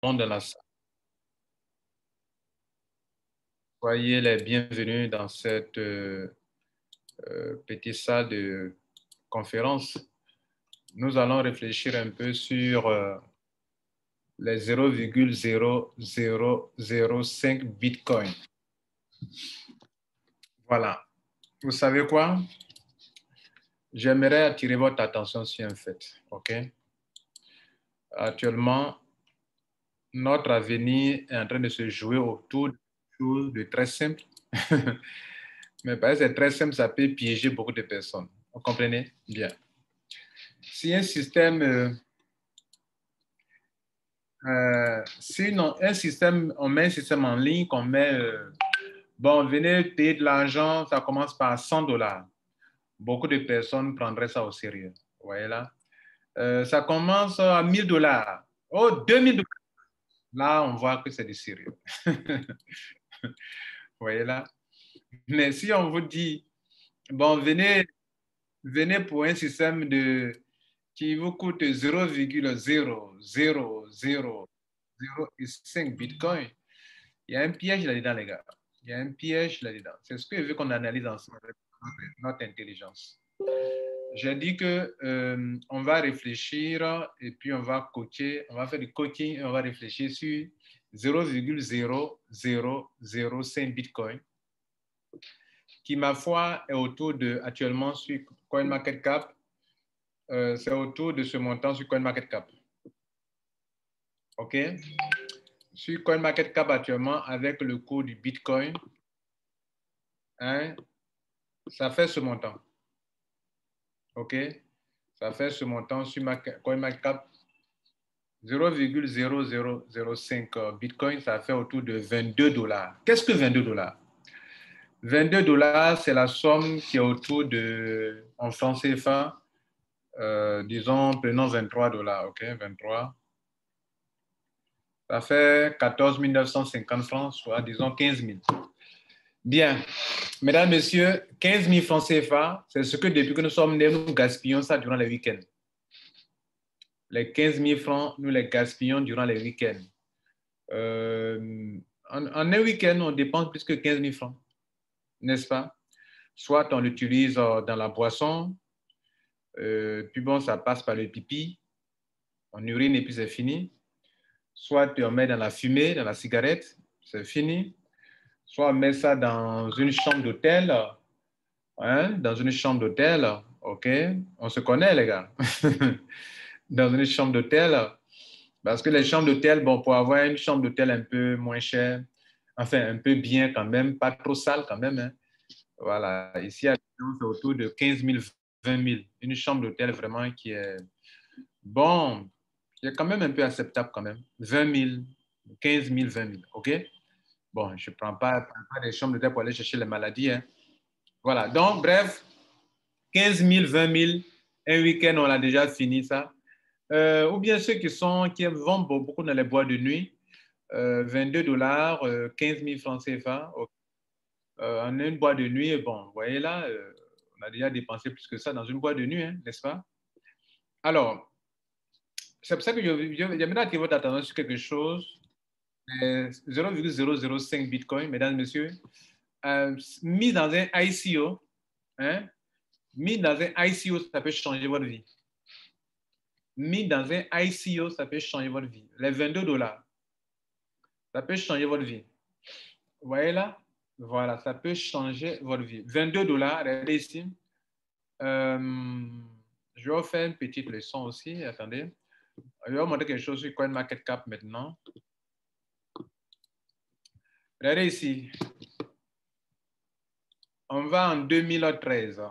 Dans la salle. Soyez les bienvenus dans cette petite salle de conférence. Nous allons réfléchir un peu sur les 0,0005 Bitcoin. Voilà. Vous savez quoi? J'aimerais attirer votre attention sur un fait. OK? Actuellement, notre avenir est en train de se jouer autour de choses de très simples. Mais parce que c'est très simple, ça peut piéger beaucoup de personnes. Vous comprenez? Bien. Si un système, sinon, un système, on met un système en ligne, qu'on met, bon, venez payer de l'argent, ça commence par 100 dollars. Beaucoup de personnes prendraient ça au sérieux. Vous voyez là? Ça commence à 1000 dollars. Oh, 2000 dollars. Là, on voit que c'est du sérieux. Vous voyez là? Mais si on vous dit, bon, venez pour un système qui vous coûte 0,00005 Bitcoin, il y a un piège là-dedans, les gars. Il y a un piège là-dedans. C'est ce que je veux qu'on analyse ensemble avec notre intelligence. J'ai dit que on va réfléchir et puis on va coacher, on va faire du coaching et on va réfléchir sur 0,0005 Bitcoin, qui, ma foi, est autour de, actuellement sur CoinMarketCap, c'est autour de ce montant sur CoinMarketCap. OK? Sur CoinMarketCap actuellement, avec le cours du Bitcoin, hein, ça fait ce montant. OK? Ça fait ce montant sur CoinMarketCap. 0,0005 Bitcoin, ça fait autour de 22 dollars. Qu'est-ce que 22 dollars? 22 dollars, c'est la somme qui est autour de, en francs CFA, disons, prenons 23 dollars, OK? 23. Ça fait 14 950 francs, soit disons 15 000. Bien. Mesdames, Messieurs, 15 000 francs CFA, c'est ce que depuis que nous sommes nés, nous gaspillons ça durant les week-ends. Les 15 000 francs, nous les gaspillons durant les week-ends. En un week-end, on dépense plus que 15 000 francs, n'est-ce pas? Soit on l'utilise dans la boisson, puis bon, ça passe par le pipi, on urine et puis c'est fini. Soit on met dans la fumée, dans la cigarette, c'est fini. Soit on met ça dans une chambre d'hôtel, hein, dans une chambre d'hôtel, OK? On se connaît, les gars. Dans une chambre d'hôtel, parce que les chambres d'hôtel, bon, pour avoir une chambre d'hôtel un peu moins chère, enfin, un peu bien quand même, pas trop sale quand même, hein. Voilà, ici, c'est autour de 15 000, 20 000. Une chambre d'hôtel vraiment qui est, bon, qui est quand même un peu acceptable quand même. 20 000, 15 000, 20 000, OK? Bon, je ne prends pas des chambres d'hôtel pour aller chercher les maladies, hein. Voilà, donc, bref, 15 000, 20 000, un week-end, on a déjà fini ça. Ou bien ceux qui vont beaucoup dans les boîtes de nuit, 22 dollars, 15 000 francs CFA. En une boîte de nuit, bon, vous voyez là, on a déjà dépensé plus que ça dans une boîte de nuit, hein, n'est-ce pas? Alors, c'est pour ça que j'aimerais attirer votre attention sur quelque chose. 0,005 Bitcoin, mesdames et messieurs, mis dans un ICO, hein, mis dans un ICO, ça peut changer votre vie. Mis dans un ICO, ça peut changer votre vie. Les 22 dollars, ça peut changer votre vie. Vous voyez là? Voilà, ça peut changer votre vie. 22 dollars, regardez ici. Je vais vous faire une petite leçon aussi. Attendez. Je vais vous montrer quelque chose sur CoinMarketCap maintenant. Regardez ici. On va en 2013.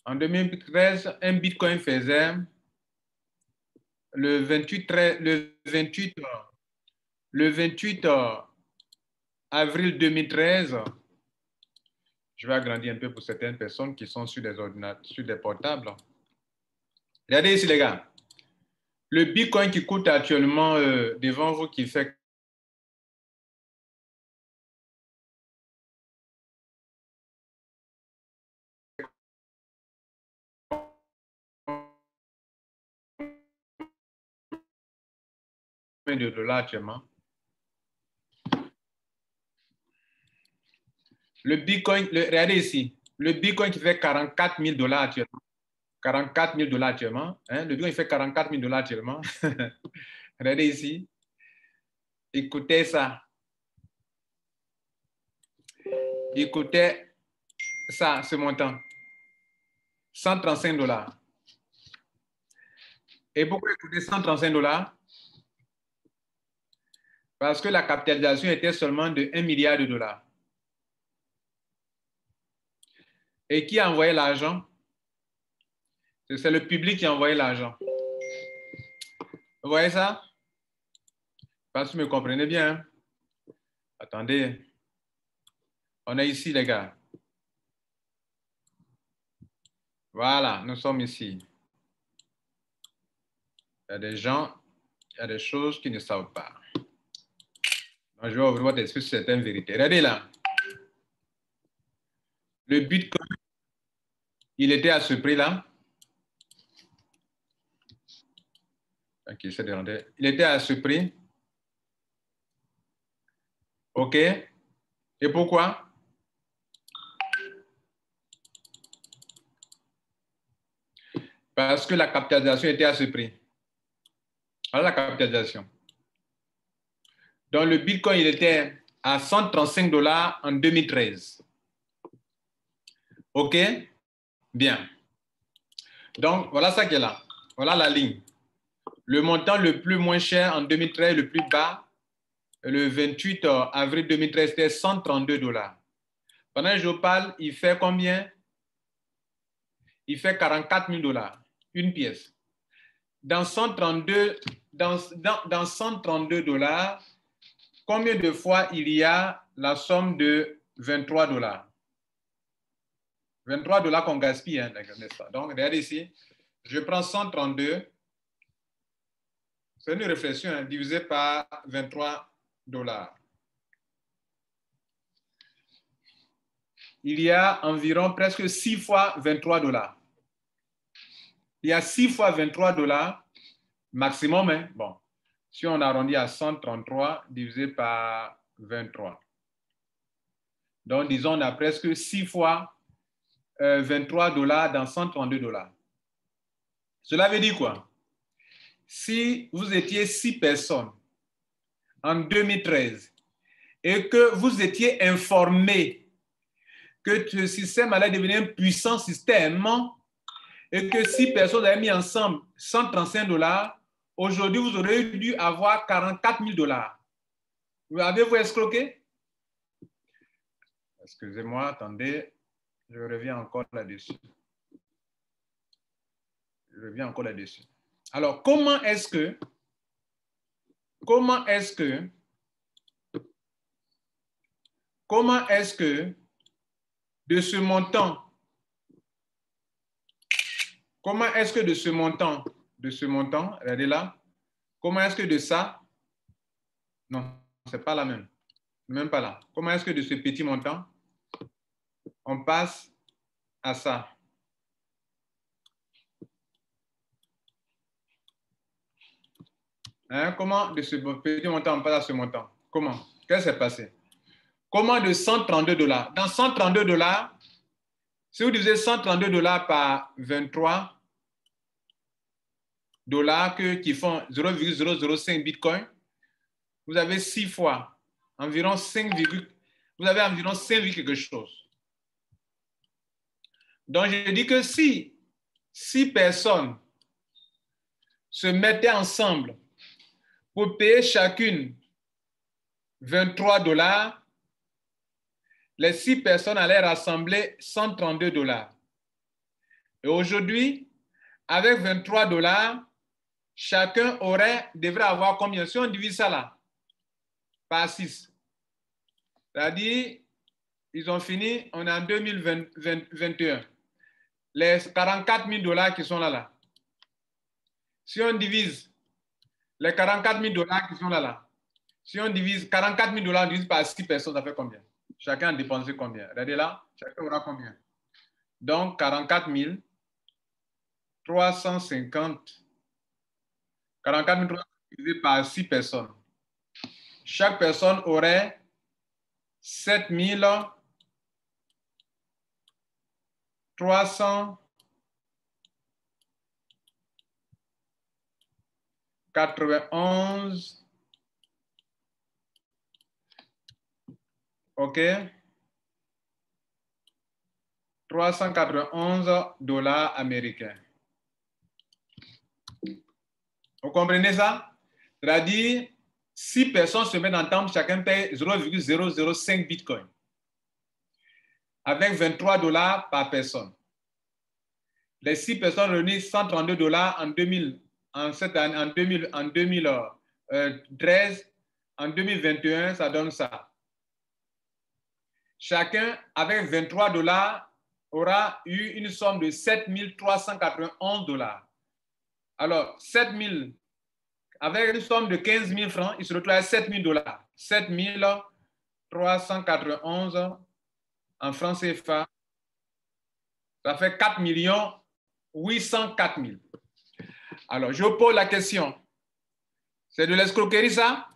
En 2013, un Bitcoin faisait le 28, le 28 avril 2013. Je vais agrandir un peu pour certaines personnes qui sont sur des ordinateurs, sur des portables. Regardez ici, les gars. Le Bitcoin qui coûte actuellement devant vous, qui fait de dollars actuellement? Le Bitcoin, regardez ici, le Bitcoin qui fait 44 000 dollars actuellement. 44 000 dollars actuellement. Hein? Le Bitcoin fait 44 000 dollars actuellement. Regardez ici. Écoutez ça. Écoutez ça, ce montant. 135 dollars. Et pourquoi écouter 135 dollars? Parce que la capitalisation était seulement de 1 milliard de dollars. Et qui a envoyé l'argent? C'est le public qui a envoyé l'argent. Vous voyez ça? Parce que vous me comprenez bien. Hein? Attendez. On est ici, les gars. Voilà, nous sommes ici. Il y a des gens, il y a des choses qu'ils ne savent pas. Donc, je vais ouvrir votre esprit sur certaines vérités. Regardez là. Le Bitcoin, il était à ce prix-là. Ok, c'est demandé. Il était à ce prix. OK. Et pourquoi? Parce que la capitalisation était à ce prix. Voilà la capitalisation. Donc, le Bitcoin, il était à 135 dollars en 2013. OK? Bien. Donc, voilà ça qui est là. Voilà la ligne. Le montant le plus moins cher en 2013, le plus bas, le 28 avril 2013, c'était 132 dollars. Pendant que je parle, il fait combien? Il fait 44 000 dollars, une pièce. Dans 132 dollars, combien de fois il y a la somme de 23 dollars? 23 dollars qu'on gaspille, hein, n'est-ce pas? Donc, regardez ici, je prends 132, c'est une réflexion, hein, divisé par 23 dollars. Il y a environ presque 6 fois 23 dollars. Il y a 6 fois 23 dollars maximum. Hein? Bon, si on arrondit à 133 divisé par 23. Donc, disons, on a presque 6 fois 23 dollars dans 132 dollars. Cela veut dire quoi? Si vous étiez 6 personnes en 2013 et que vous étiez informé que ce système allait devenir un puissant système et que 6 personnes avaient mis ensemble 135 dollars, aujourd'hui, vous aurez dû avoir 44 000 dollars. Avez-vous escroqué? Excusez-moi, attendez, je reviens encore là-dessus. Alors, comment est-ce que de ce montant, regardez là, comment est-ce que de ça, non, c'est pas la même, même pas là. Comment est-ce que de ce petit montant, on passe à ça? Hein? Comment de ce petit montant, on passe à ce montant? Comment? Qu'est-ce qui s'est passé? Comment de 132 dollars? Dans 132 dollars, si vous divisez 132 dollars par 23 dollars qui font 0,005 Bitcoin, vous avez 6 fois, environ 5, vous avez environ 5, quelque chose. Donc, je dis que si 6 personnes se mettaient ensemble pour payer chacune 23 dollars, les 6 personnes allaient rassembler 132 dollars. Et aujourd'hui, avec 23 dollars, chacun devrait avoir combien? Si on divise ça là, par 6. C'est-à-dire, ils ont fini, on est en 2021. Les 44 000 dollars qui sont là. Si on divise les 44 000 dollars qui sont là, si on divise 44 000 dollars divise par 6 personnes, ça fait combien? Chacun a dépensé combien? Regardez là, chacun aura combien? Donc, 44 350. 44 350 divisé par 6 personnes. Chaque personne aurait 7 391, OK, $391 américains. Vous comprenez ça? C'est-à-dire, 6 personnes se mettent ensemble, chacun paye 0,005 bitcoin, avec $23 par personne. Les 6 personnes réunissent $132 en 2000, en 2013, en 2021, ça donne ça. Chacun, avec $23, aura eu une somme de $7 391. Alors, 7 000, avec une somme de 15 000 francs, il se retrouve à $7 000. 7 391 en francs CFA, ça fait 4 804 000. Alors, je pose la question. C'est de l'escroquerie, ça?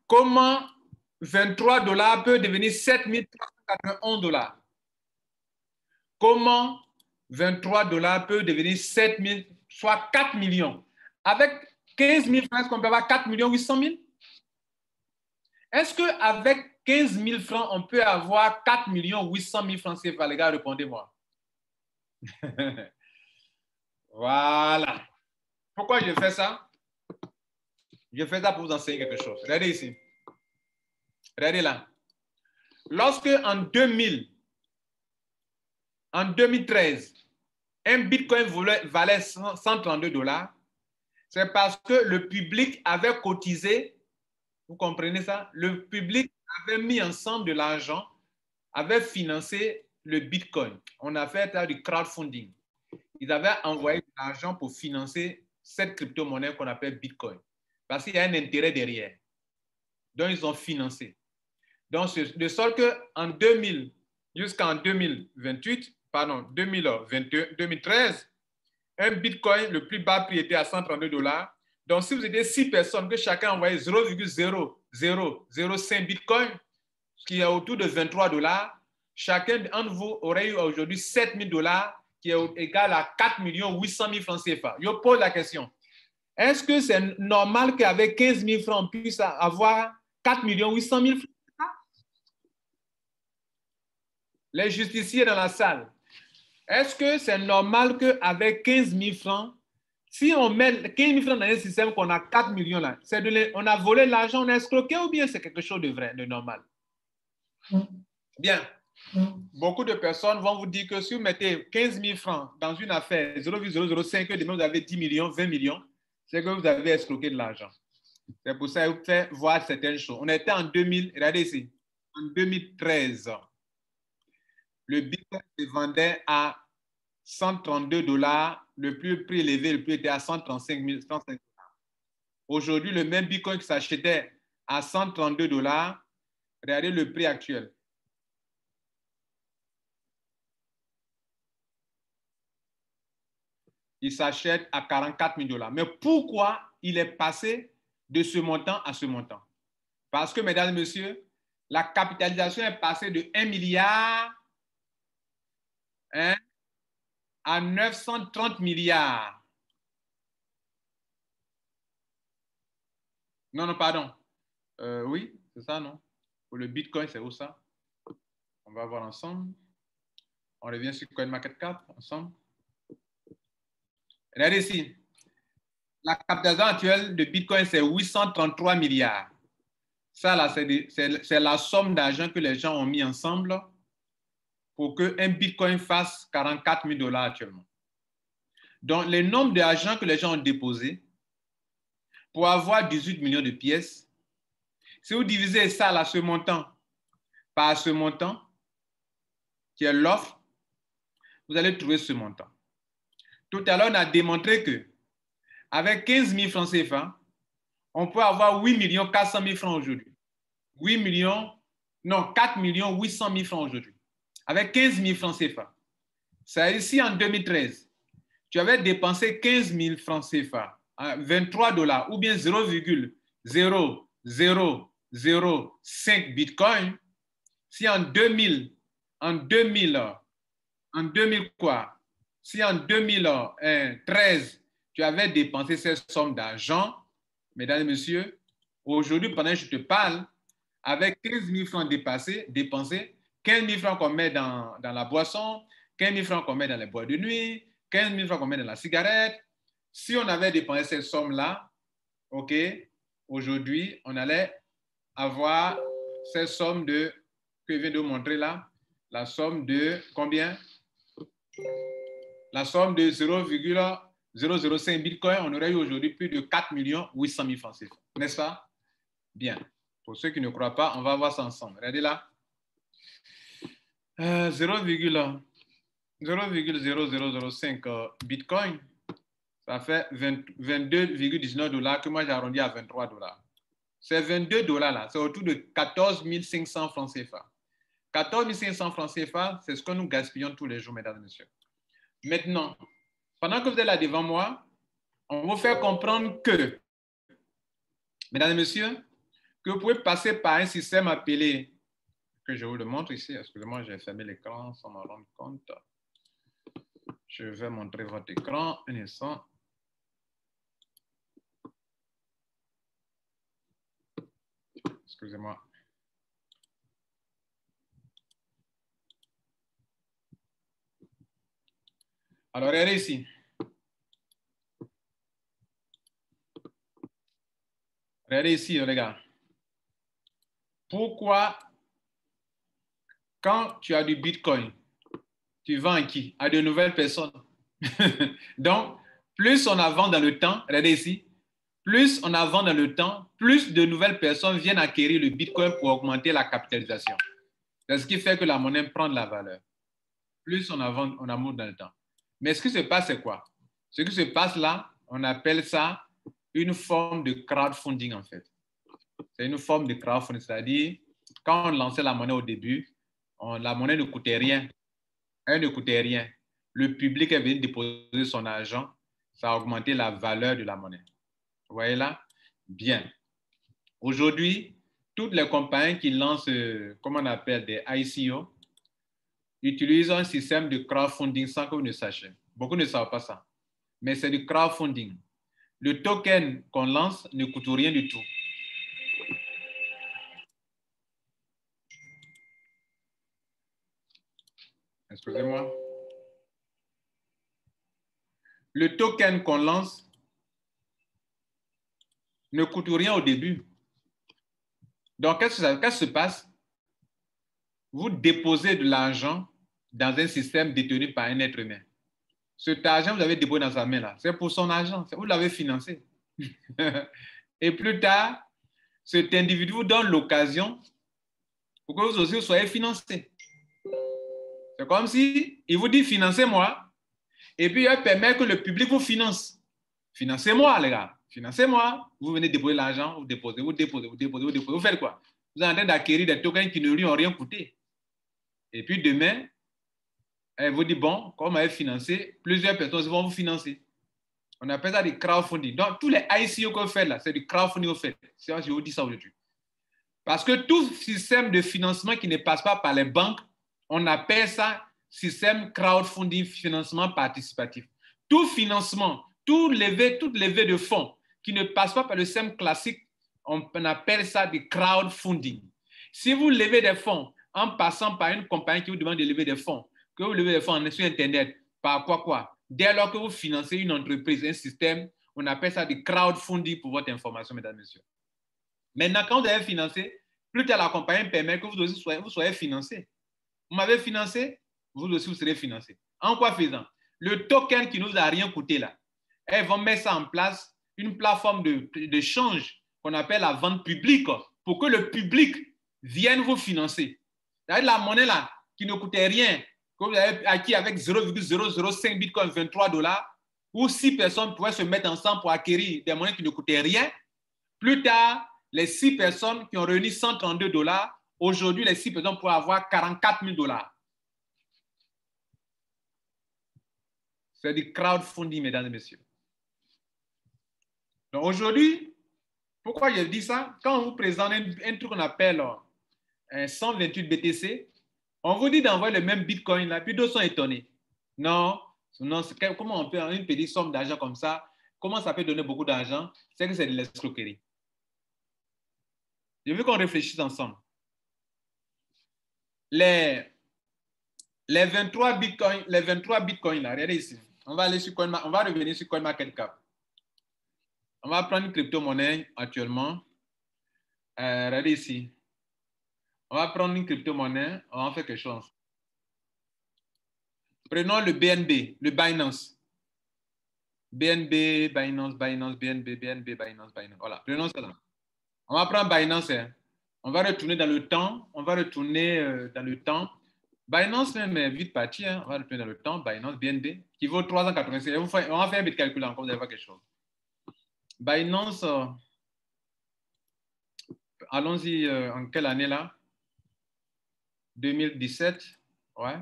Comment $23 peut devenir $7 391? Comment $23 peut devenir 7 000, soit 4 millions? Avec 15 000 francs, est-ce qu'on peut avoir 4 800 000? Est-ce qu'avec 15 000 francs, on peut avoir 4 800 000 francs CFA? Les gars, répondez-moi. Voilà. Pourquoi je fais ça? Je fais ça pour vous enseigner quelque chose. Regardez ici. Regardez là. Lorsque en 2013, un bitcoin valait $132, c'est parce que le public avait cotisé. Vous comprenez ça? Le public avait mis ensemble de l'argent, avait financé le bitcoin. On a fait du crowdfunding. Ils avaient envoyé de l'argent pour financer cette crypto-monnaie qu'on appelle bitcoin. Parce qu'il y a un intérêt derrière. Donc, ils ont financé. Donc, de sorte qu'en 2000 jusqu'en 2028, pardon, 2013, un bitcoin, le plus bas prix était à $132. Donc, si vous étiez 6 personnes, que chacun envoyait 0,0005 bitcoin, ce qui est autour de $23, chacun d'entre vous aurait eu aujourd'hui $7 000, qui est égal à 4 800 000 francs CFA. Je pose la question. Est-ce que c'est normal qu'avec 15 000 francs, on puisse avoir 4 800 000 francs? Les justiciers dans la salle. Est-ce que c'est normal qu'avec 15 000 francs, si on met 15 000 francs dans un système qu'on a 4 millions là, on a volé l'argent, on a escroqué ou bien c'est quelque chose de vrai, de normal? Bien. Beaucoup de personnes vont vous dire que si vous mettez 15 000 francs dans une affaire 0,005, que demain vous avez 10 millions, 20 millions, c'est que vous avez escroqué de l'argent. C'est pour ça que vous faites voir certaines choses. On était en 2000, regardez ici, en 2013. Le bitcoin se vendait à $132. Le prix élevé, le prix était à 135 000. Aujourd'hui, le même bitcoin qui s'achetait à $132, regardez le prix actuel. Il s'achète à $44 000. Mais pourquoi il est passé de ce montant à ce montant? Parce que, mesdames et messieurs, la capitalisation est passée de 1 milliard à 930 milliards. Non, pardon. Oui, c'est ça, non? Pour le bitcoin, c'est où ça? On va voir ensemble. On revient sur CoinMarketCap ensemble. Regardez ici. La capitalisation actuelle de bitcoin, c'est 833 milliards. Ça, là, c'est la somme d'argent que les gens ont mis ensemble pour qu'un bitcoin fasse $44 000 actuellement. Donc, le nombre d'argent que les gens ont déposé pour avoir 18 millions de pièces, si vous divisez ça, là, ce montant, par ce montant, qui est l'offre, vous allez trouver ce montant. Tout à l'heure, on a démontré que avec 15 000 francs CFA, on peut avoir 8 400 000 francs aujourd'hui. 4 800 000 francs aujourd'hui. Avec 15 000 francs CFA. C'est ici en 2013. Tu avais dépensé 15 000 francs CFA 23 dollars ou bien 0,0005 bitcoin, si en 2000 quoi? Si en 2013, tu avais dépensé cette somme d'argent, mesdames et messieurs, aujourd'hui, pendant que je te parle, avec 15 000 francs dépensés, 15 000 francs qu'on met dans la boisson, 15 000 francs qu'on met dans les boîtes de nuit, 15 000 francs qu'on met dans la cigarette, si on avait dépensé cette somme-là, OK, aujourd'hui, on allait avoir cette somme que je viens de vous montrer là, la somme de combien? La somme de 0,005 bitcoin, on aurait eu aujourd'hui plus de 4 800 000 francs CFA. N'est-ce pas? Bien. Pour ceux qui ne croient pas, on va voir ça ensemble. Regardez là. 0,0005 bitcoin, ça fait 22,19 dollars que moi j'ai arrondi à 23 dollars. Ces 22 dollars là, c'est autour de 14 500 francs CFA. 14 500 francs CFA, c'est ce que nous gaspillons tous les jours, mesdames et messieurs. Maintenant, pendant que vous êtes là devant moi, on va vous faire comprendre que, mesdames et messieurs, que vous pouvez passer par un système appelé, que je vous le montre ici, excusez-moi, j'ai fermé l'écran sans m'en rendre compte. Je vais montrer votre écran, un instant. Excusez-moi. Alors, regardez ici. Regardez ici, les gars. Pourquoi, quand tu as du Bitcoin, tu vends à qui? À de nouvelles personnes. Donc, plus on avance dans le temps, regardez ici, plus on avance dans le temps, plus de nouvelles personnes viennent acquérir le Bitcoin pour augmenter la capitalisation. C'est ce qui fait que la monnaie prend de la valeur. Plus on avance, on avance dans le temps. Mais ce qui se passe, c'est quoi? Ce qui se passe là, on appelle ça une forme de crowdfunding, en fait. C'est une forme de crowdfunding, c'est-à-dire, quand on lançait la monnaie au début, la monnaie ne coûtait rien. Elle ne coûtait rien. Le public est venu déposer son argent, ça a augmenté la valeur de la monnaie. Vous voyez là? Bien. Aujourd'hui, toutes les compagnies qui lancent, comment on appelle, des ICO, utilisent un système de crowdfunding sans que vous ne sachiez. Beaucoup ne savent pas ça. Mais c'est du crowdfunding. Le token qu'on lance ne coûte rien du tout. Excusez-moi. Le token qu'on lance ne coûte rien au début. Donc, qu'est-ce qui se passe? Vous déposez de l'argent dans un système détenu par un être humain. Cet argent, vous l'avez déposé dans sa main là. C'est pour son argent. Vous l'avez financé. Et plus tard, cet individu vous donne l'occasion pour que vous aussi soyez financé. C'est comme si il vous dit financez-moi et puis il permet que le public vous finance. Financez-moi, les gars. Financez-moi. Vous venez déposer l'argent, vous déposez. Vous faites quoi? Vous êtes en train d'acquérir des tokens qui ne lui ont rien coûté. Et puis demain, elle vous dit, bon, comme elle est financée, plusieurs personnes vont vous financer. On appelle ça du crowdfunding. Donc, tous les ICO qu'on fait là, c'est du crowdfunding qu'on fait. C'est vrai, je vous dis ça aujourd'hui. Parce que tout système de financement qui ne passe pas par les banques, on appelle ça système crowdfunding, financement participatif. Tout financement, toute levée de fonds qui ne passe pas par le système classique, on appelle ça du crowdfunding. Si vous levez des fonds en passant par une compagnie qui vous demande de lever des fonds, que vous levez des fonds sur Internet, par quoi? Dès lors que vous financez une entreprise, un système, on appelle ça du crowdfunding pour votre information, mesdames et messieurs. Maintenant, quand vous avez financé, plus tard la compagnie permet que vous aussi soyez financé. Vous m'avez financé, vous aussi vous serez financé. En quoi faisant? Le token qui ne nous a rien coûté là, elles vont mettre ça en place, une plateforme de change qu'on appelle la vente publique pour que le public vienne vous financer. La monnaie là, qui ne coûtait rien, que vous avez acquis avec 0,005 bitcoin, 23 dollars, où 6 personnes pourraient se mettre ensemble pour acquérir des monnaies qui ne coûtaient rien. Plus tard, les 6 personnes qui ont réuni 132 dollars, aujourd'hui, les 6 personnes pourraient avoir 44 000 dollars. C'est du crowdfunding, mesdames et messieurs. Donc aujourd'hui, pourquoi je dis ça? Quand on vous présente un truc qu'on appelle un 128 BTC, on vous dit d'envoyer le même Bitcoin là, puis d'autres sont étonnés. Non, non, comment on peut, une petite somme d'argent comme ça, comment ça peut donner beaucoup d'argent? C'est que c'est de l'escroquerie. Je veux qu'on réfléchisse ensemble. Les 23 Bitcoins, là, regardez ici. On va aller sur on va revenir sur CoinMarketCap. On va prendre une crypto-monnaie actuellement. Regardez ici. On va prendre une crypto-monnaie, on va en faire quelque chose. Prenons le BNB, le Binance. BNB, Binance, BNB, Binance. Voilà, prenons cela. On va prendre Binance. Hein. On va retourner dans le temps. Dans le temps. Binance même est vite parti. Hein. On va retourner dans le temps. Binance, BNB, qui vaut 386. On va faire un petit calcul encore, vous allez voir quelque chose. Binance, allons-y, en quelle année là? 2017. Ouais.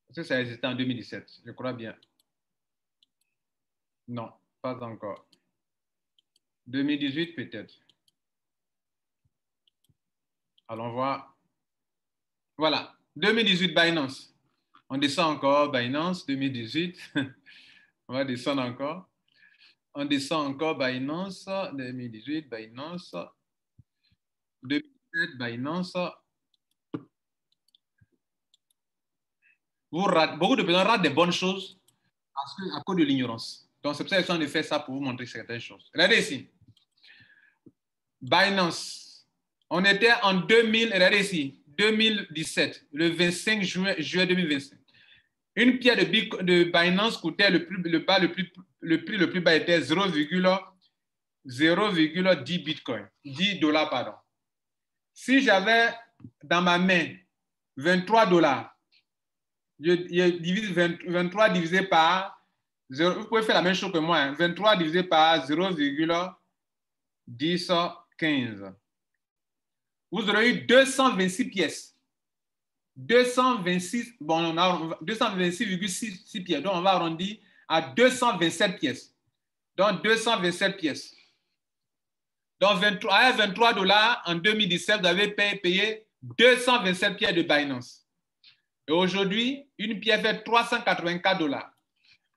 Parce que ça existait en 2017, je crois bien. Non, pas encore. 2018 peut-être. Allons voir. Voilà, 2018 Binance. On descend encore, Binance, 2018. On va descendre encore. On descend encore, Binance, 2018, Binance. 2017, Binance. Beaucoup de personnes ratent des bonnes choses à cause de l'ignorance. Donc, c'est pour ça que je suis en train de faire ça pour vous montrer certaines choses. Regardez ici. Binance. On était en 2000, regardez ici, 2017, le 25 juin 2025. Une pierre de Binance coûtait le prix le plus bas était 0,10 Bitcoin, 10 dollars, pardon. Si j'avais dans ma main 23 dollars, je divise 23 divisé par 0, vous pouvez faire la même chose que moi, hein, 23 divisé par 0,1015. Vous aurez eu 226 pièces. 226, bon, on a 226,6 pièces. Donc, on va arrondir à 227 pièces. Donc, 227 pièces. Donc, à 23 dollars en 2017, vous avez payé 227 pièces de Binance. Et aujourd'hui, une pièce fait 384 dollars.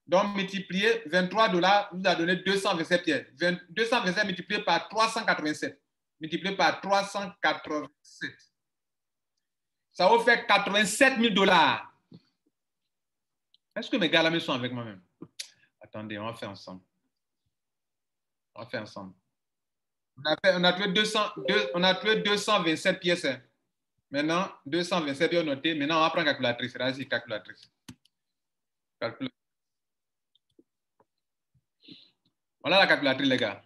Donc, multiplier 23 dollars, vous a donné 227 pièces. 227 multiplié par 387. Multiplié par 387. Ça vous fait 87 000 dollars. Est-ce que mes gars là sont avec moi-même? Attendez, on va faire ensemble. On va faire ensemble. On a trouvé 227 pièces. Hein. Maintenant, 227 pièces notées. Maintenant, on va prendre calculatrice. Vas-y, calculatrice. Voilà la calculatrice, les gars.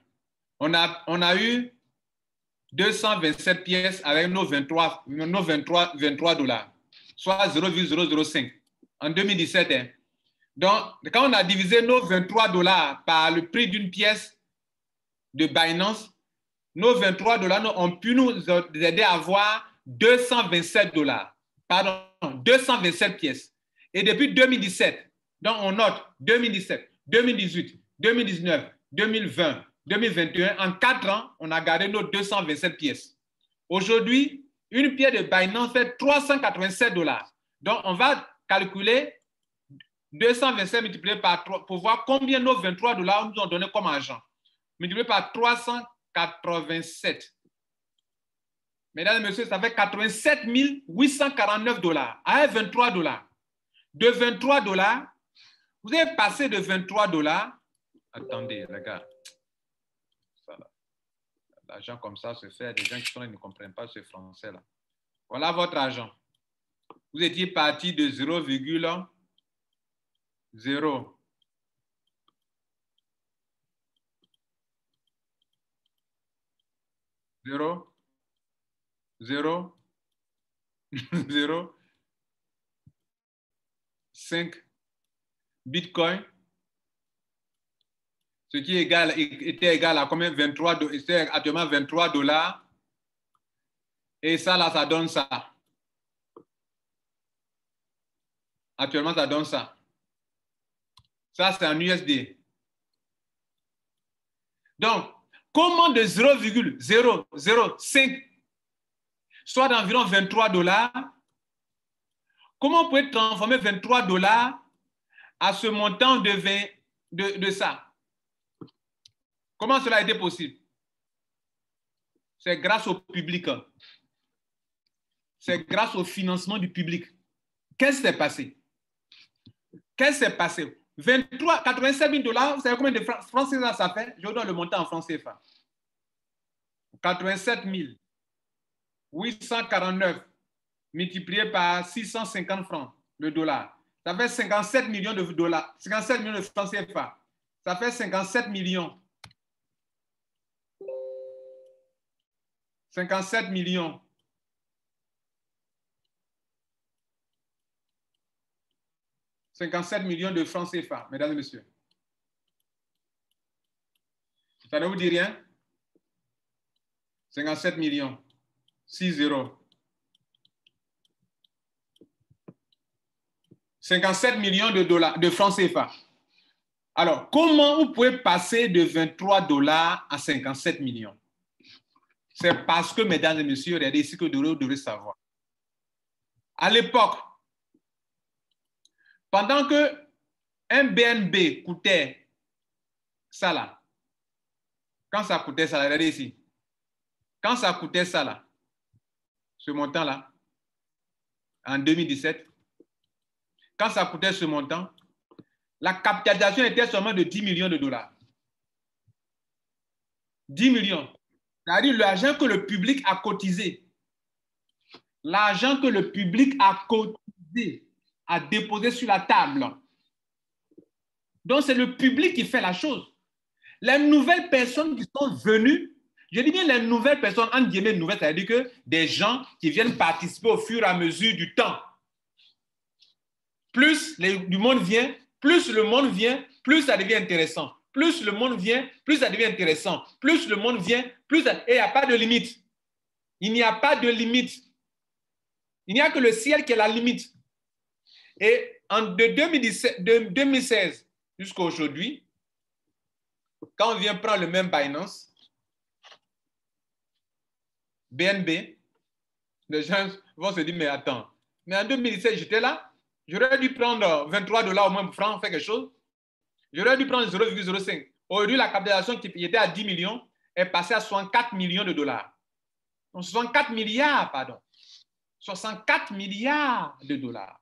On a eu 227 pièces avec nos 23 dollars, soit 0,005 en 2017. Hein. Donc, quand on a divisé nos 23 dollars par le prix d'une pièce de Binance, nos 23 dollars ont pu nous aider à avoir 227 dollars. Pardon, 227 pièces. Et depuis 2017, donc on note 2017, 2018, 2019, 2020, 2021, en 4 ans, on a gardé nos 227 pièces. Aujourd'hui, une pièce de Binance fait 387 dollars. Donc, on va calculer 227 multiplié par 3 pour voir combien nos 23 dollars nous ont donné comme argent. Multiplié par 387. Mesdames et messieurs, ça fait 87 849 dollars à 23 dollars. De 23 dollars, vous avez passé de 23 dollars. Attendez, regarde. L'argent comme ça se fait. Des gens qui ne comprennent pas ce français-là. Voilà votre argent. Vous étiez parti de 0,0. 0. 0. 0. 0. 5 Bitcoin. Ce qui était égal à combien? 23, c'est actuellement 23 dollars. Et ça, là, ça donne ça. Actuellement, ça donne ça. Ça, c'est en USD. Donc, comment de 0,005 soit d'environ 23 $, comment on peut transformer 23 $ à ce montant de ça? Comment cela a été possible? C'est grâce au public. C'est grâce au financement du public. Qu'est-ce qui s'est passé? Qu'est-ce qui s'est passé? 87 000 $, vous savez combien de francs CFA ça fait? Je vous donne le montant en francs CFA. 87 849 multiplié par 650 francs de dollars. Ça fait 57 millions de dollars, 57 millions de francs CFA. Ça fait 57 millions. 57 millions. $57 millions de francs CFA, mesdames et messieurs. Ça ne vous dit rien? 57 millions. 6 0. 57 millions de dollars, de francs CFA. Alors, comment vous pouvez passer de 23 $ à 57 millions? C'est parce que, mesdames et messieurs, regardez ici que vous devez savoir. À l'époque, pendant que un BNB coûtait ça là, quand ça coûtait ça là, regardez ici, quand ça coûtait ça là, ce montant là, en 2017, quand ça coûtait ce montant, la capitalisation était seulement de 10 millions de dollars. 10 millions. C'est-à-dire l'argent que le public a cotisé. L'argent que le public a cotisé, a déposé sur la table. Donc, c'est le public qui fait la chose. Les nouvelles personnes qui sont venues, je dis bien les nouvelles personnes, entre guillemets nouvelles, c'est-à-dire que des gens qui viennent participer au fur et à mesure du temps. Plus du monde vient, plus le monde vient, plus ça devient intéressant. Plus le monde vient, plus ça devient intéressant. Plus le monde vient, plus ça... Et il n'y a pas de limite. Il n'y a pas de limite. Il n'y a que le ciel qui est la limite. Et de 2016 jusqu'à aujourd'hui, quand on vient prendre le même Binance, BNB, les gens vont se dire, mais attends, mais en 2017, j'étais là, j'aurais dû prendre 23 $ au moins pour faire quelque chose. J'aurais dû prendre 0,05. Aujourd'hui, la capitalisation qui était à 10 millions est passée à 64 millions de dollars. Donc, 64 milliards, pardon. 64 milliards de dollars.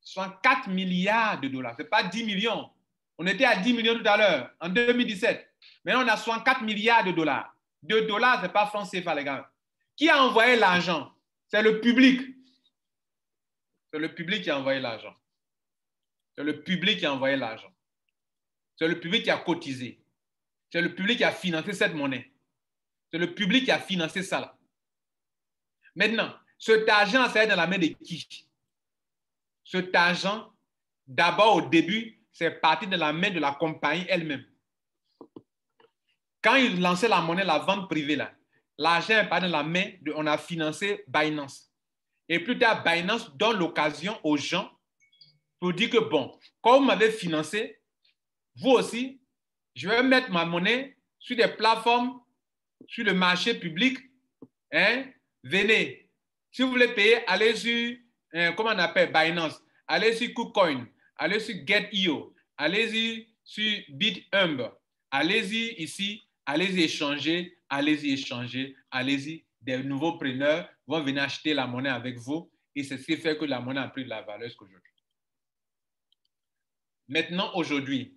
64 milliards de dollars. Ce n'est pas 10 millions. On était à 10 millions tout à l'heure, en 2017. Maintenant, on a 64 milliards de dollars. De dollars, ce n'est pas franc CFA, les gars. Qui a envoyé l'argent? C'est le public. C'est le public qui a envoyé l'argent. C'est le public qui a envoyé l'argent. C'est le public qui a cotisé. C'est le public qui a financé cette monnaie. C'est le public qui a financé ça là. Maintenant, cet argent, ça va être dans la main de qui? Cet argent, d'abord au début, c'est parti de la main de la compagnie elle-même. Quand ils lançaient la monnaie, la vente privée, là, l'argent est parti dans la main de, on a financé Binance. Et plus tard, Binance donne l'occasion aux gens pour dire que bon, quand vous m'avez financé, vous aussi, je vais mettre ma monnaie sur des plateformes, sur le marché public. Hein? Venez. Si vous voulez payer, allez sur, comment on appelle, Binance. Allez sur KuCoin. Allez sur Get.io. Allez-y sur BitHub. Allez-y ici. Allez-y échanger. Allez-y échanger. Allez-y. Des nouveaux preneurs vont venir acheter la monnaie avec vous. Et c'est ce qui fait que la monnaie a pris de la valeur qu'aujourd'hui. Maintenant, aujourd'hui,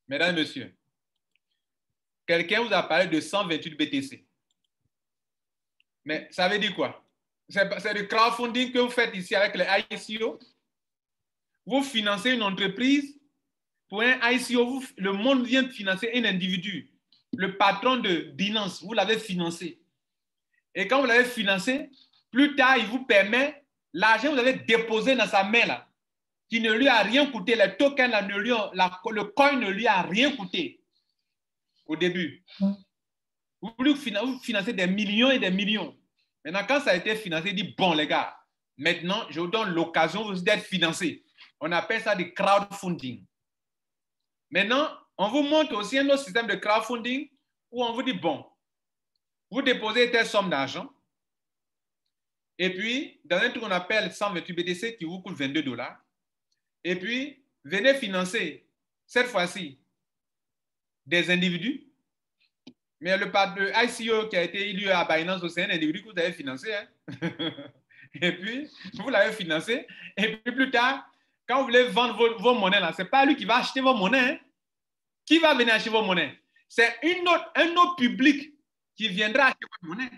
mesdames et messieurs, quelqu'un vous a parlé de 128 BTC. Mais ça veut dire quoi? C'est du crowdfunding que vous faites ici avec les ICO. Vous financez une entreprise pour un ICO. Le monde vient de financer un individu. Le patron de Binance, vous l'avez financé. Et quand vous l'avez financé, plus tard, il vous permet, l'argent que vous avez déposé dans sa main, là, qui ne lui a rien coûté, les tokens, là, le coin ne lui a rien coûté au début. Vous financez des millions et des millions. Maintenant, quand ça a été financé, il dit, bon, les gars, maintenant, je vous donne l'occasion d'être financé. On appelle ça du crowdfunding. Maintenant, on vous montre aussi un autre système de crowdfunding où on vous dit, bon, vous déposez telle somme d'argent, et puis, dans un truc qu'on appelle 128 BTC qui vous coûte $22, et puis, venez financer, cette fois-ci, des individus. Mais le ICO qui a été élu à Binance, c'est un individu que vous avez financé. Hein? Et puis, vous l'avez financé. Et puis, plus tard, quand vous voulez vendre vos monnaies, ce n'est pas lui qui va acheter vos monnaies. Hein? Qui va venir acheter vos monnaies? C'est un autre public qui viendra acheter votre monnaie.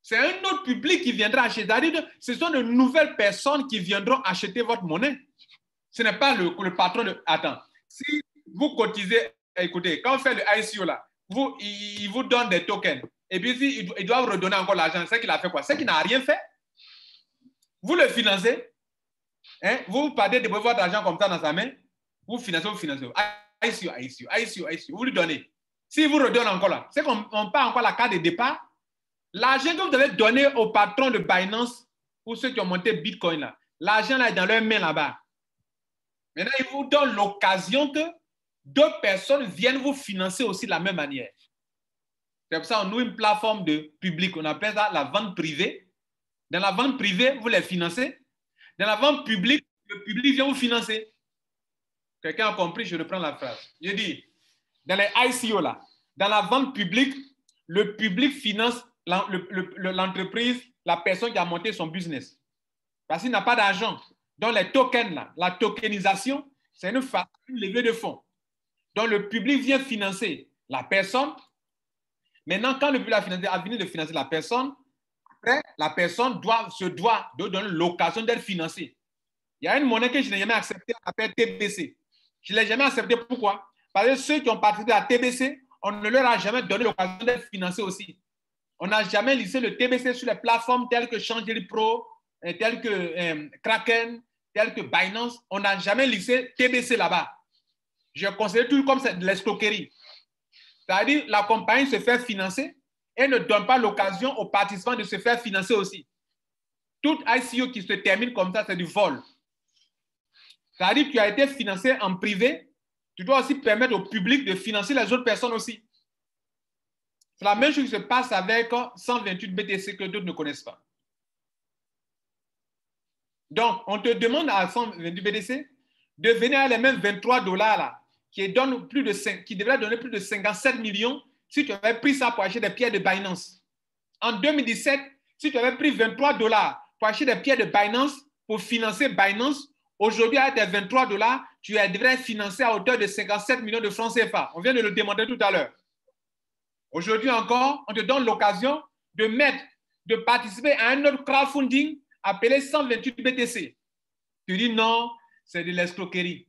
C'est un autre public qui viendra acheter. C'est-à-dire, ce sont de nouvelles personnes qui viendront acheter votre monnaie. Ce n'est pas le patron de... Attends, si vous cotisez, écoutez, quand vous faites le ICO là, il vous donne des tokens. Et puis, il doit vous redonner encore l'argent. C'est qu'il a fait quoi? C'est qu'il n'a rien fait. Vous le financez. Hein? Vous partez de votre argent comme ça dans sa main. Vous financez. ICO. Vous lui donnez. S'il vous redonne encore là, c'est qu'on part encore la carte de départ. L'argent que vous devez donner au patron de Binance ou ceux qui ont monté Bitcoin là, l'argent là est dans leur main là-bas. Maintenant, il vous donne l'occasion que d'autres personnes viennent vous financer aussi de la même manière. C'est pour ça qu'on ouvre une plateforme de public. On appelle ça la vente privée. Dans la vente privée, vous les financez. Dans la vente publique, le public vient vous financer. Quelqu'un a compris? Je reprends la phrase. Je dis, dans les ICO là, dans la vente publique, le public finance l'entreprise, la personne qui a monté son business. Parce qu'il n'a pas d'argent. Donc, les tokens, là, la tokenisation, c'est une levée de fonds. Donc, le public vient financer la personne. Maintenant, quand le public a fini de financer la personne, après, la personne se doit de donner l'occasion d'être financée. Il y a une monnaie que je n'ai jamais acceptée, elle s'appelle TBC. Je ne l'ai jamais acceptée. Pourquoi? Parce que ceux qui ont participé à TBC, on ne leur a jamais donné l'occasion d'être financés aussi. On n'a jamais listé le TBC sur les plateformes telles que Changery Pro, telles que Kraken, telles que Binance. On n'a jamais listé TBC là-bas. Je considère tout comme de l'escroquerie. C'est-à-dire la compagnie se fait financer et ne donne pas l'occasion aux participants de se faire financer aussi. Tout ICO qui se termine comme ça, c'est du vol. C'est-à-dire que tu as été financé en privé, tu dois aussi permettre au public de financer les autres personnes aussi. C'est la même chose qui se passe avec 128 BTC que d'autres ne connaissent pas. Donc, on te demande à 128 BTC de venir à les mêmes $23 là, qui devrait donner plus de 57 millions si tu avais pris ça pour acheter des pierres de Binance. En 2017, si tu avais pris $23 pour acheter des pierres de Binance pour financer Binance, aujourd'hui, avec tes $23, tu devrais financer à hauteur de 57 millions de francs CFA. On vient de le démontrer tout à l'heure. Aujourd'hui encore, on te donne l'occasion de participer à un autre crowdfunding appelé 128 BTC. Tu dis non, c'est de l'escroquerie.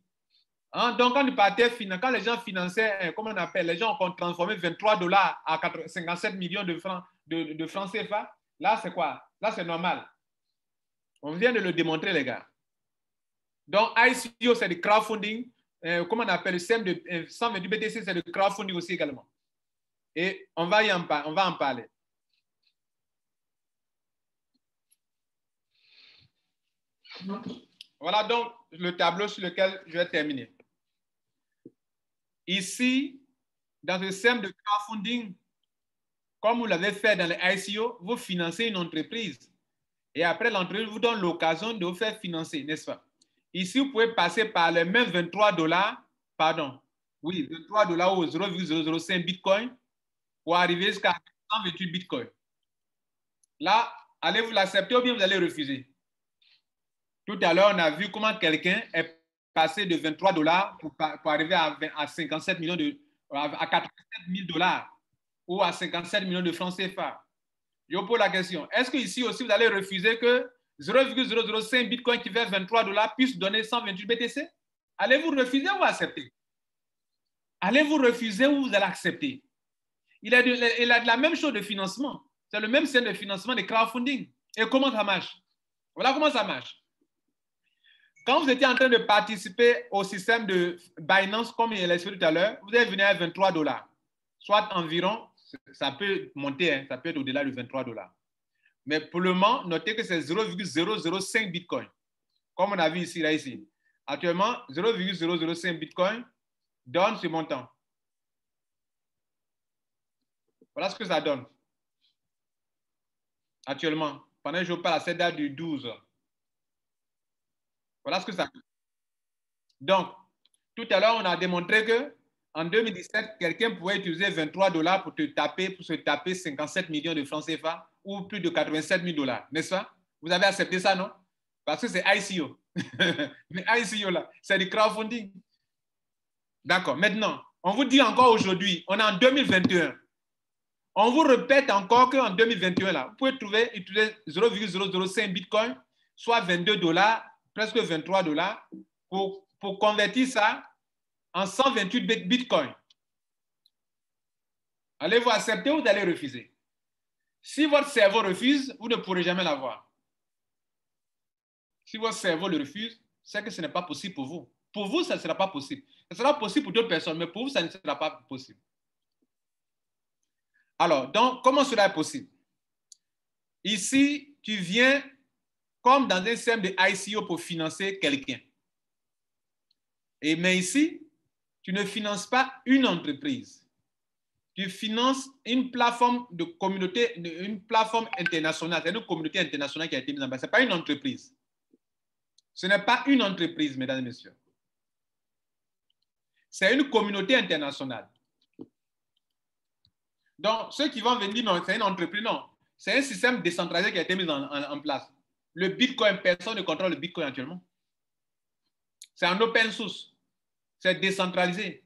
Hein? Donc, quand les gens finançaient, comment on appelle, les gens ont transformé $23 à 57 millions de francs CFA. Là, c'est quoi? Là, c'est normal. On vient de le démontrer, les gars. Donc, ICO, c'est du crowdfunding. Comment on appelle le système de 128 BTC, c'est du crowdfunding aussi également. Et on va en parler. Voilà donc le tableau sur lequel je vais terminer. Ici, dans ce système de crowdfunding, comme vous l'avez fait dans les ICO, vous financez une entreprise. Et après, l'entreprise vous donne l'occasion de vous faire financer, n'est-ce pas? Ici, vous pouvez passer par les mêmes $23, pardon, oui, $23 ou 0,005 Bitcoin pour arriver jusqu'à 128 Bitcoin. Là, allez-vous l'accepter ou bien vous allez refuser? Tout à l'heure, on a vu comment quelqu'un est passé de $23 pour arriver à 57 millions à 87 000 $ ou à 57 millions de francs CFA. Je vous pose la question. Est-ce que ici aussi, vous allez refuser que 0,005 Bitcoin qui fait $23 puisse donner 128 BTC? Allez-vous refuser ou accepter? Allez-vous refuser ou vous allez accepter? Il a de la même chose de financement. C'est le même système de financement de crowdfunding. Et comment ça marche? Voilà comment ça marche. Quand vous étiez en train de participer au système de Binance, comme il l'a expliqué tout à l'heure, vous allez venir à $23. Soit environ, ça peut monter, hein, ça peut être au-delà de $23. Mais pour le moment, notez que c'est 0,005 Bitcoin. Comme on a vu ici, là, ici. Actuellement, 0,005 Bitcoin donne ce montant. Voilà ce que ça donne. Actuellement, pendant que je parle à cette date du 12. Voilà ce que ça donne. Donc, tout à l'heure, on a démontré que en 2017, quelqu'un pouvait utiliser 23 $ pour se taper 57 millions de francs CFA ou plus de 87 000 $, n'est-ce pas? Vous avez accepté ça, non? Parce que c'est ICO. Mais ICO, là, c'est du crowdfunding. D'accord. Maintenant, on vous dit encore aujourd'hui, on est en 2021. On vous répète encore qu'en 2021, là, vous pouvez utiliser 0,005 Bitcoin, soit 22 $, presque 23 $ pour convertir ça en 128 Bitcoin. Allez-vous accepter ou allez refuser? Si votre cerveau refuse, vous ne pourrez jamais l'avoir. Si votre cerveau le refuse, c'est que ce n'est pas possible pour vous. Pour vous, ça ne sera pas possible. Ça sera possible pour d'autres personnes, mais pour vous, ça ne sera pas possible. Alors, donc, comment cela est possible? Ici, tu viens comme dans un système de ICO pour financer quelqu'un. Mais ici, tu ne finances pas une entreprise. Tu finances une plateforme de communauté, une plateforme internationale. C'est une communauté internationale qui a été mise en place. Ce n'est pas une entreprise. Ce n'est pas une entreprise, mesdames et messieurs. C'est une communauté internationale. Donc, ceux qui vont venir, non, c'est une entreprise, non. C'est un système décentralisé qui a été mis en place. Le Bitcoin, personne ne contrôle le Bitcoin actuellement. C'est en open source. C'est décentralisé.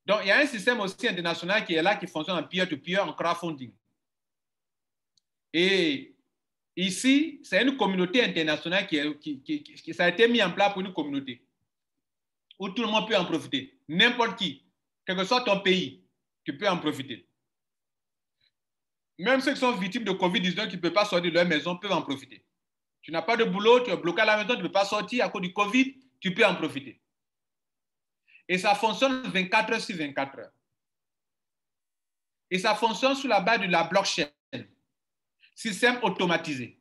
Donc, il y a un système aussi international qui est là, qui fonctionne en peer-to-peer, en crowdfunding. Et ici, c'est une communauté internationale qui ça a été mis en place pour une communauté où tout le monde peut en profiter. N'importe qui, quel que soit ton pays, tu peux en profiter. Même ceux qui sont victimes de COVID-19 qui ne peuvent pas sortir de leur maison peuvent en profiter. Tu n'as pas de boulot, tu es bloqué à la maison, tu ne peux pas sortir à cause du COVID, tu peux en profiter. Et ça fonctionne 24 heures sur 24 heures. Et ça fonctionne sur la base de la blockchain, système automatisé.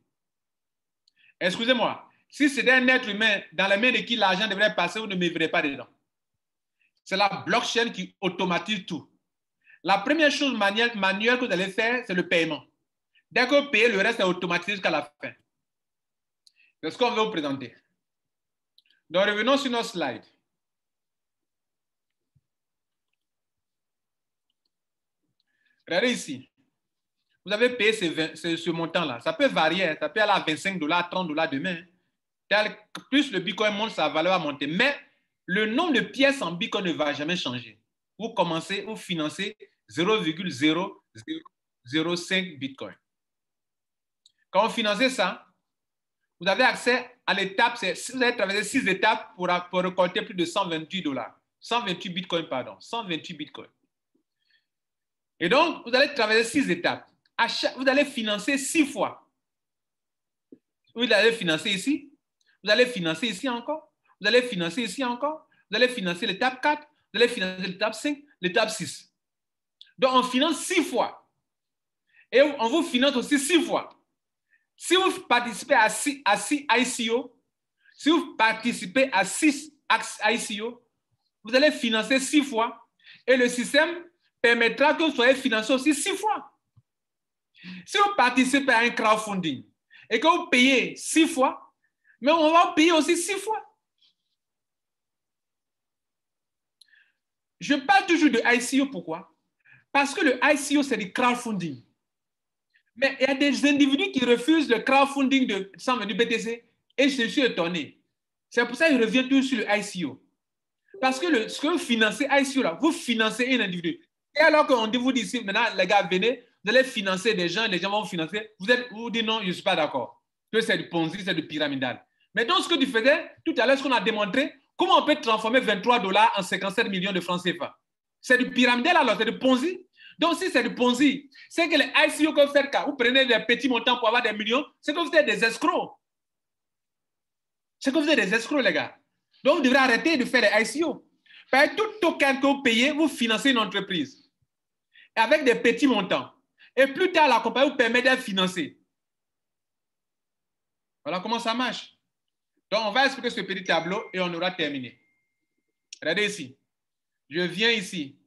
Excusez-moi, si c'était un être humain dans les mains de qui l'argent devrait passer, vous ne me verrez pas dedans. C'est la blockchain qui automatise tout. La première chose manuelle que vous allez faire, c'est le paiement. Dès que vous payez, le reste est automatisé jusqu'à la fin. C'est ce qu'on veut vous présenter. Donc, revenons sur notre slide. Regardez ici. Vous avez payé ce montant-là. Ça peut varier. Ça peut aller à 25 $, 30 $ demain. Plus le Bitcoin monte, sa valeur va monter. Mais le nombre de pièces en Bitcoin ne va jamais changer. Vous financez 0,0005 Bitcoin. Quand vous financez ça, vous avez accès à l'étape, vous allez traverser 6 étapes pour récolter plus de 128 $. 128 Bitcoin, pardon. 128 Bitcoin. Et donc, vous allez traverser 6 étapes. Vous allez financer 6 fois. Vous allez financer ici. Vous allez financer ici encore. Vous allez financer ici encore. Vous allez financer l'étape 4. Vous allez financer l'étape 5, l'étape 6. Donc, on finance 6 fois. Et on vous finance aussi 6 fois. Si vous participez à 6 ICO, si vous participez à 6 ICO, vous allez financer 6 fois. Et le système permettra que vous soyez financé aussi 6 fois. Si vous participez à un crowdfunding et que vous payez 6 fois, mais on va payer aussi 6 fois. Je parle toujours de ICO, pourquoi? Parce que le ICO, c'est du crowdfunding. Mais il y a des individus qui refusent le crowdfunding de 120 BTC et je suis étonné. C'est pour ça qu'il revient toujours sur le ICO. Parce que ce que vous financez ICO, là, vous financez un individu. Et alors qu'on vous dit ici, maintenant, les gars, venez, vous allez financer des gens, les gens vont vous financer. Vous dites non, je ne suis pas d'accord. Que c'est du Ponzi, c'est du pyramidal. Mais donc, ce que tu faisais, tout à l'heure, ce qu'on a démontré, comment on peut transformer 23 $ en 57 millions de francs CFA? C'est du pyramidal alors, c'est du Ponzi. Donc, si c'est du Ponzi, c'est que les ICO que vous faites, vous prenez des petits montants pour avoir des millions, c'est que vous êtes des escrocs. C'est que vous êtes des escrocs, les gars. Donc, vous devrez arrêter de faire les ICO. Par tout token que vous payez, vous financez une entreprise avec des petits montants. Et plus tard, la compagnie vous permet d'être financée. Voilà comment ça marche. Donc, on va expliquer ce petit tableau et on aura terminé. Regardez ici. Je viens ici.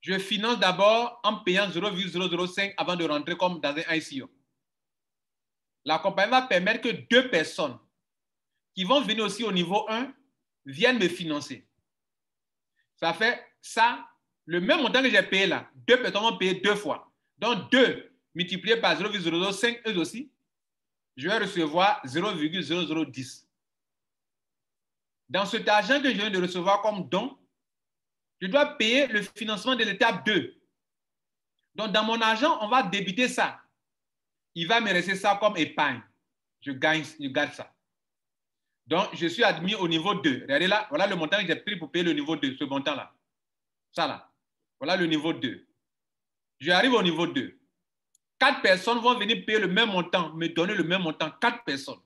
je finance d'abord en payant 0,005 avant de rentrer comme dans un ICO. La compagnie va permettre que 2 personnes qui vont venir aussi au niveau 1 viennent me financer. Ça fait ça, le même montant que j'ai payé là, 2 personnes vont payer 2 fois. Donc 2 multiplié par 0,005, eux aussi, je vais recevoir 0,0010. Dans cet argent que je viens de recevoir comme don, je dois payer le financement de l'étape 2. Donc, dans mon argent, on va débiter ça. Il va me rester ça comme épargne. Je garde ça. Donc, je suis admis au niveau 2. Regardez là, voilà le montant que j'ai pris pour payer le niveau 2, ce montant-là. Ça là. Voilà le niveau 2. J'arrive au niveau 2. 4 personnes vont venir payer le même montant, me donner le même montant. 4 personnes.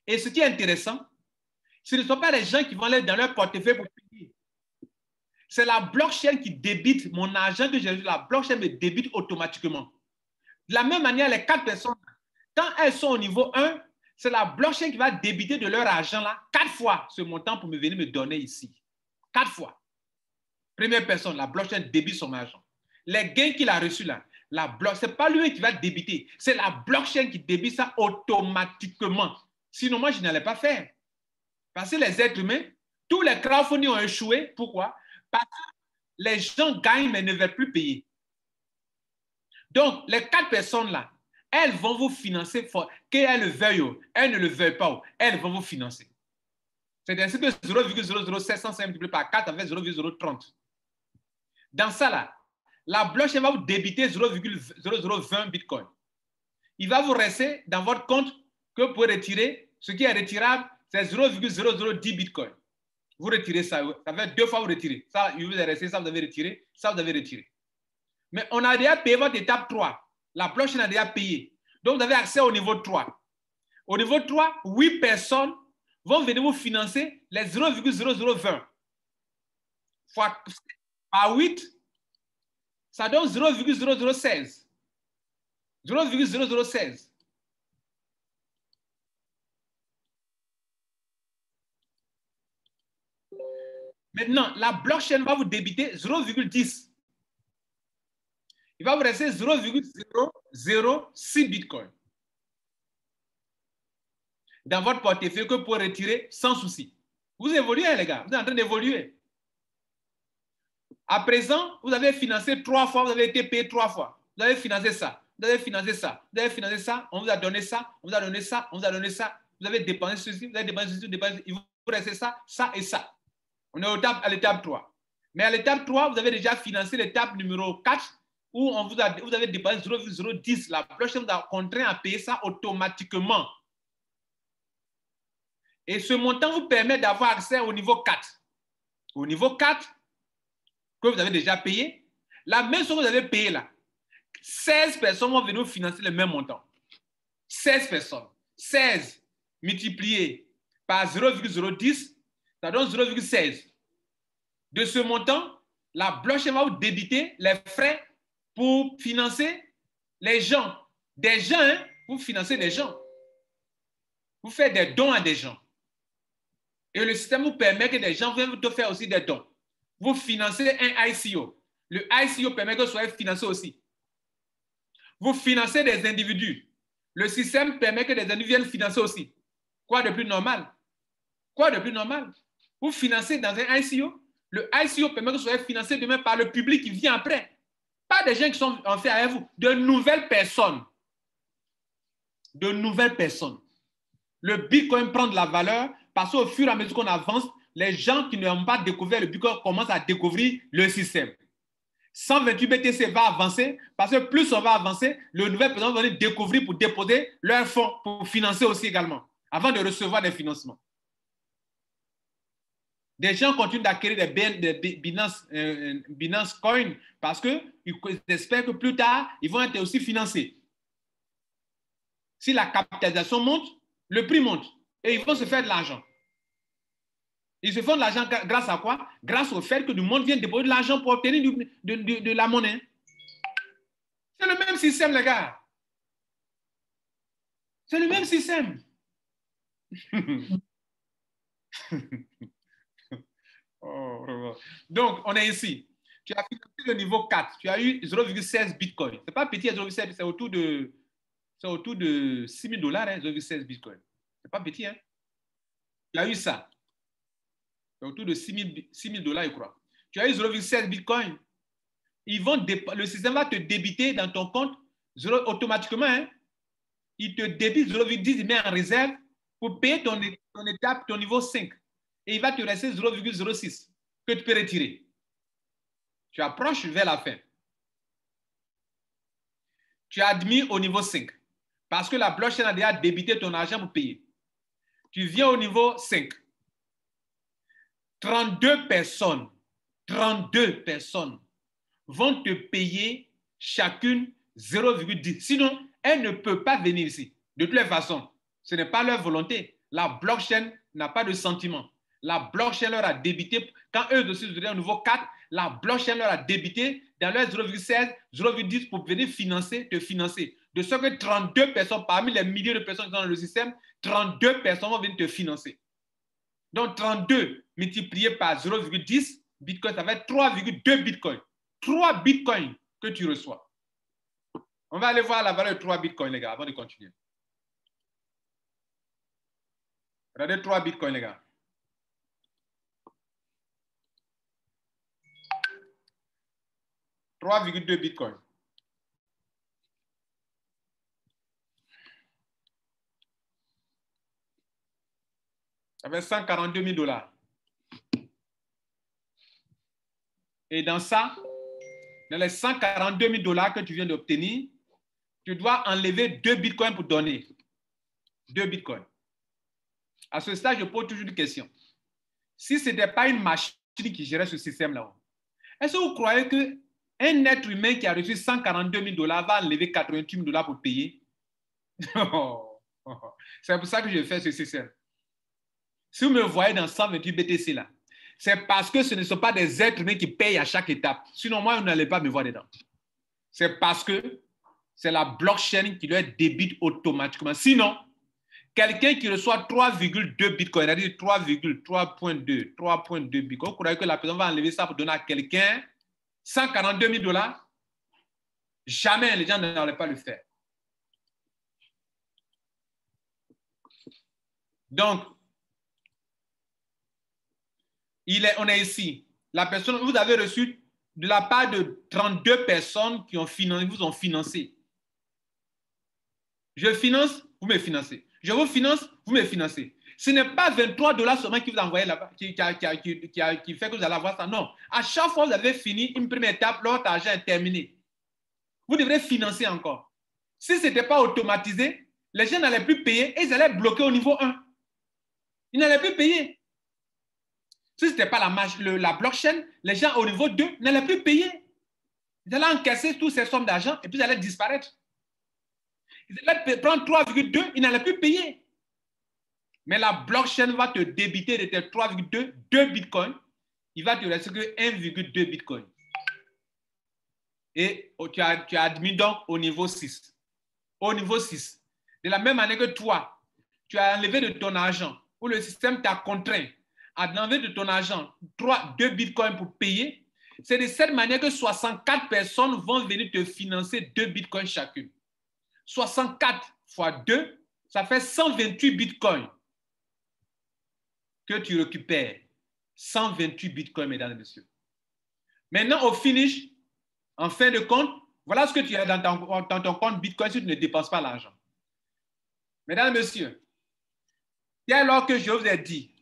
Et ce qui est intéressant, ce ne sont pas les gens qui vont aller dans leur portefeuille pour payer. C'est la blockchain qui débite mon argent que j'ai reçu. La blockchain me débite automatiquement. De la même manière, les 4 personnes, quand elles sont au niveau 1, c'est la blockchain qui va débiter de leur argent là 4 fois ce montant pour me venir me donner ici. 4 fois. Première personne, la blockchain débite son argent. Les gains qu'il a reçus là, ce n'est pas lui qui va débiter, c'est la blockchain qui débite ça automatiquement. Sinon, moi, je n'allais pas faire. Parce que les êtres humains, tous les crowdfunding ont échoué. Pourquoi? Parce que les gens gagnent mais ne veulent plus payer. Donc, les 4 personnes-là, elles vont vous financer, qu'elles le veuillent ou elles ne le veuillent pas, elles vont vous financer. C'est ainsi que 0,00705 multiplié par 4 avec 0,030. Dans ça, là, la blockchain va vous débiter 0,0020 Bitcoin. Il va vous rester dans votre compte que vous pouvez retirer. Ce qui est retirable, c'est 0,0010 Bitcoin. Vous retirez ça. Ça fait 2 fois vous retirez. Ça, il vous est resté, ça vous avez retiré, ça vous avez retiré. Mais on a déjà payé votre étape 3. La blockchain a déjà payé. Donc, vous avez accès au niveau 3. Au niveau 3, 8 personnes vont venir vous financer les 0,0020 fois par 8, ça donne 0,0016. 0,0016. Maintenant, la blockchain va vous débiter 0,10. Il va vous rester 0,006 Bitcoin dans votre portefeuille que vous pouvez retirer sans souci. Vous évoluez, les gars. Vous êtes en train d'évoluer. À présent, vous avez financé 3 fois, vous avez été payé 3 fois. Vous avez financé ça, vous avez financé ça, vous avez financé ça, on vous a donné ça, on vous a donné ça, on vous a donné ça. Vous avez dépensé ceci, vous avez dépensé ceci, il vous reste ça, ça et ça. On est à l'étape 3. Mais à l'étape 3, vous avez déjà financé l'étape numéro 4 où vous avez dépensé 0,010. La blockchain vous a contraint à payer ça automatiquement. Et ce montant vous permet d'avoir accès au niveau 4. Au niveau 4, que vous avez déjà payé, la même chose que vous avez payé là, 16 personnes vont venir vous financer le même montant. 16 personnes. 16 multiplié par 0,010, ça donne 0,16. De ce montant, la blockchain va vous débiter les frais pour financer les gens. Des gens, hein, vous financez des gens. Vous faites des dons à des gens. Et le système vous permet que des gens viennent te faire aussi des dons. Vous financez un ICO. Le ICO permet que vous soyez financé aussi. Vous financez des individus. Le système permet que des individus viennent financer aussi. Quoi de plus normal? Quoi de plus normal? Vous financez dans un ICO. Le ICO permet que vous soyez financé demain par le public qui vient après. Pas des gens qui sont en fait avec vous. De nouvelles personnes. De nouvelles personnes. Le Bitcoin prend de la valeur parce qu'au fur et à mesure qu'on avance, les gens qui n'ont pas découvert le Bitcoin commencent à découvrir le système. 128 BTC va avancer parce que plus on va avancer, les nouvelles personnes vont venir découvrir pour déposer leurs fonds pour financer aussi également, avant de recevoir des financements. Des gens continuent d'acquérir des Binance Coin parce qu'ils espèrent que plus tard, ils vont être aussi financés. Si la capitalisation monte, le prix monte et ils vont se faire de l'argent. Ils se font de l'argent grâce à quoi? Grâce au fait que le monde vient déposer de l'argent pour obtenir de la monnaie. C'est le même système, les gars. C'est le même système. Donc, on est ici. Tu as financé le niveau 4. Tu as eu 0,16 bitcoin. Ce n'est pas petit, 0,16, c'est autour de 6 000 $, hein, 0,16 bitcoin. Ce n'est pas petit, hein. Tu as eu ça. C'est autour de 6 000 $, je crois. Tu as eu 0,16 bitcoin. Le système va te débiter dans ton compte automatiquement. Hein. Il te débite 0,10, il met en réserve pour payer ton étape, ton niveau 5. Et il va te rester 0,06 que tu peux retirer. Tu approches vers la fin. Tu as admis au niveau 5 parce que la blockchain a déjà débité ton argent pour payer. Tu viens au niveau 5. 32 personnes vont te payer chacune 0,10. Sinon, elles ne peuvent pas venir ici. De toutes les façons, ce n'est pas leur volonté. La blockchain n'a pas de sentiment. La blockchain leur a débité. Quand eux aussi se donnaient au niveau 4, la blockchain leur a débité dans leur 0,16, 0,10 pour venir te financer. De ce que 32 personnes, parmi les milliers de personnes qui sont dans le système, 32 personnes vont venir te financer. Donc 32 multiplié par 0,10 bitcoin, ça fait 3,2 bitcoins. 3 bitcoins que tu reçois. On va aller voir la valeur de 3 bitcoins, les gars, avant de continuer. Regardez 3 bitcoins, les gars. « 3,2 bitcoins. Ça fait 142 000 $. Et dans ça, dans les 142 000 $ que tu viens d'obtenir, tu dois enlever 2 bitcoins pour donner. 2 bitcoins. À ce stade, je pose toujours une question. Si ce n'était pas une machine qui gérait ce système-là, est-ce que vous croyez qu'un être humain qui a reçu 142 000 $ va enlever 88 000 $ pour payer? C'est pour ça que je fais ce système. Si vous me voyez dans 128 BTC là, c'est parce que ce ne sont pas des êtres humains qui payent à chaque étape. Sinon, moi, vous n'allez pas me voir dedans. C'est parce que c'est la blockchain qui leur débite automatiquement. Sinon, quelqu'un qui reçoit 3,2 bitcoins, c'est-à-dire 3,2 bitcoins, vous croyez que la personne va enlever ça pour donner à quelqu'un 142 000 $? Jamais les gens n'allaient pas le faire. Donc, on est ici. La personne, vous avez reçu de la part de 32 personnes qui vous ont financé. Je finance, vous me financez. Je vous finance, vous me financez. Ce n'est pas 23 $ seulement qui vous envoyez là-bas, qui fait que vous allez avoir ça. Non. À chaque fois que vous avez fini une première étape, votre argent est terminé. Vous devrez financer encore. Si ce n'était pas automatisé, les gens n'allaient plus payer et ils allaient bloquer au niveau 1. Ils n'allaient plus payer. Si ce n'était pas la blockchain, les gens au niveau 2 n'allaient plus payer. Ils allaient encaisser toutes ces sommes d'argent et puis ils allaient disparaître. Ils allaient prendre 3,2, ils n'allaient plus payer. Mais la blockchain va te débiter de tes 3,2, 2 bitcoins. Il va te rester que 1,2 bitcoin. Et tu as admis donc au niveau 6. Au niveau 6. De la même manière que toi, tu as enlevé de ton argent, ou le système t'a contraint à enlever de ton argent 2 bitcoins pour payer, c'est de cette manière que 64 personnes vont venir te financer 2 bitcoins chacune. 64 fois 2, ça fait 128 bitcoins que tu récupères. 128 bitcoins, mesdames et messieurs. Maintenant, au finish, en fin de compte, voilà ce que tu as dans ton compte bitcoin si tu ne dépenses pas l'argent. Mesdames et messieurs, dès lors que je vous ai dit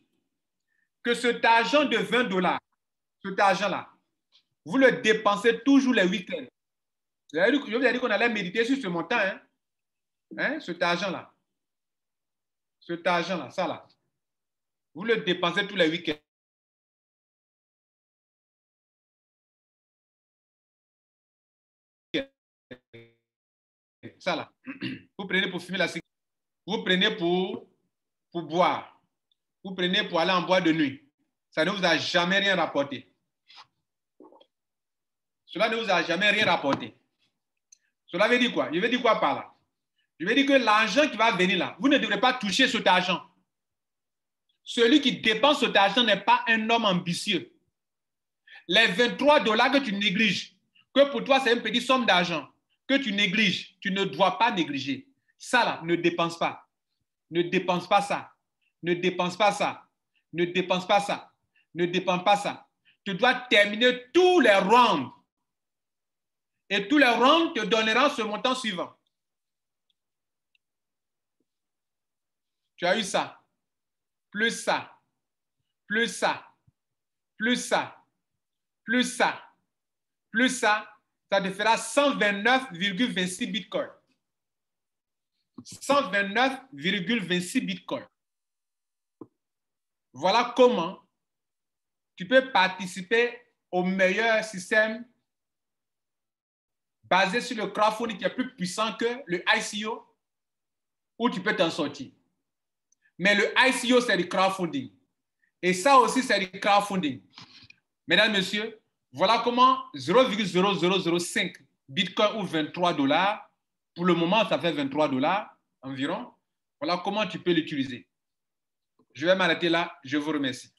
que cet argent de 20 $, cet argent-là, vous le dépensez toujours les week-ends. Je vous ai dit qu'on allait méditer sur ce montant, cet argent-là. Cet argent-là, ça là. Vous le dépensez tous les week-ends. Ça là. Vous prenez pour fumer la cigarette. Vous prenez pour boire. Vous prenez pour aller en boîte de nuit. Ça ne vous a jamais rien rapporté. Cela ne vous a jamais rien rapporté. Cela veut dire quoi? Je veux dire quoi par là? Je veux dire que l'argent qui va venir là, vous ne devrez pas toucher cet argent. Celui qui dépense cet argent n'est pas un homme ambitieux. Les 23 $ que tu négliges, que pour toi, c'est une petite somme d'argent, que tu négliges, tu ne dois pas négliger. Ça, là, ne dépense pas. Ne dépense pas ça. Ne dépense pas ça. Ne dépense pas ça. Ne dépense pas ça. Tu dois terminer tous les rounds. Et tous les rounds te donneront ce montant suivant. Tu as eu ça, plus ça, plus ça, plus ça, plus ça, plus ça, ça te fera 129,26 bitcoins. 129,26 bitcoins. Voilà comment tu peux participer au meilleur système basé sur le crowdfunding qui est plus puissant que le ICO, où tu peux t'en sortir. Mais le ICO, c'est du crowdfunding. Et ça aussi, c'est du crowdfunding. Mesdames, Messieurs, voilà comment 0,0005 bitcoin ou 23 $, pour le moment, ça fait 23 $ environ. Voilà comment tu peux l'utiliser. Je vais m'arrêter là. Je vous remercie.